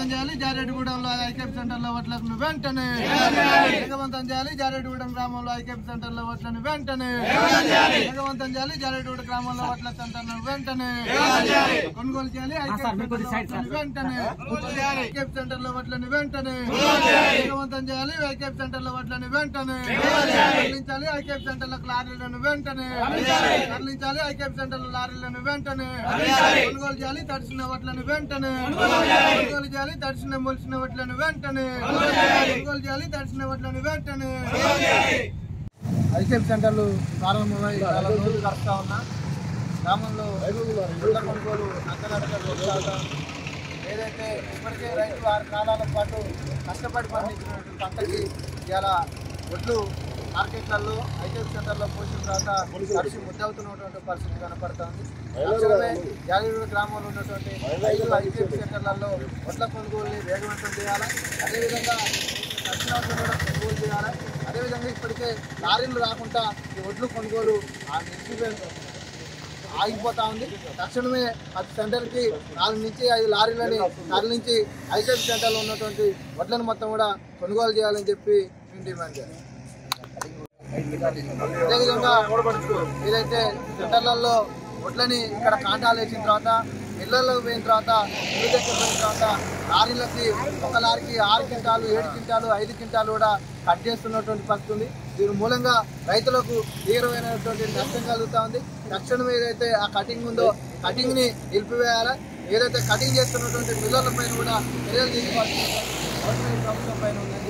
వేగవంతం చేయాలి జారెడ్డిగూడెంలో ఐకేపీ సెంటర్లో ఓట్లను వెంటనే వేగవంతం చేయాలి జారెడ్డిగూడెం గ్రామంలో ఐకేపీ సెంటర్లో ఓట్లను వెంటనే వేగవంతం చేయాలి జారెడ్డిగూడ గ్రామంలో ఓట్ల సెంటర్లను వెంటనే కొనుగోలు చేయాలి వెంటనే ఐకేపీ సెంటర్లో ఓట్లను వెంటనే వేగవంతం చేయాలి ఐకేపీ సెంటర్లో ఓట్లను వెంటనే తరలించాలి ఐకేపీ సెంటర్లకు లారీలను వెంటనే తరలించాలి ఐకేపీ సెంటర్ల లారీలను వెంటనే కొనుగోలు చేయాలి తడిసిన ఓట్లను వెంటనే కొనుగోలు చేయాలి తడిసిన మొలిసిన ఓట్లను వెంటనే కొనుగోలు చేయాలి తడిసిన ఓట్లను వెంటనే ఐకేపీ సెంటర్లు ప్రారంభమై చాలా రోజులు గడుపుతా ఉన్నా గ్రామంలో పంట కొనుగోలు అంతరాష్ట్ర ఏదైతే ఇప్పటికే రైతులు 6 కాలాల పాటు కష్టపడి పండించినటువంటి పంటకి ఇలా ఒడ్లు మార్కెట్లలో ఐకేపీ సెంటర్లో పోసిన తర్వాత తడిసి ముద్దవుతున్నటువంటి పరిస్థితి కనపడుతుంది. జారెడ్డిగూడ గ్రామంలో ఉన్నటువంటి రైతులు ఐకేపీ సెంటర్లలో ఒడ్ల కొనుగోలుని వేగవంతం చేయాలి. అదేవిధంగా తడిసిన ఒడ్లు కూడా కొనుగోలు చేయాలి. అదేవిధంగా ఇప్పటికే లారీలు రాకుండా ఈ ఒడ్లు కొనుగోలు ఆగిపోతా ఉంది. తక్షణమే ప్రతి సెంటర్కి 4 నుంచి 5 లారీలని తరలించి ఐకేపీ సెంటర్లో ఉన్నటువంటి వడ్లను మొత్తం కూడా కొనుగోలు చేయాలని చెప్పి మేము డిమాండ్ చేయాలి. అదేవిధంగా ఏదైతే సెంటర్లలో వడ్లని ఇక్కడ కాంటాలు వేసిన తర్వాత మిల్లర్లకు పోయిన తర్వాత ఇల్లు దగ్గర పోయిన తర్వాత లారీలకి ఒక లారీకి 6 క్వింటాలు 7 క్వింటాలు 5 క్వింటాలు కూడా కట్ చేస్తున్నటువంటి పరిస్థితి ఉంది. దీని మూలంగా రైతులకు తీవ్రమైనటువంటి నష్టం కలుగుతూ ఉంది. తక్షణం ఏదైతే ఆ కటింగ్ ఉందో కటింగ్ని నిలిపివేయాలి. ఏదైతే కటింగ్ చేస్తున్నటువంటి మిల్లర్ల పైన కూడా చర్యలు తీసుకోవాల్సిన ప్రభుత్వం పైన ఉందని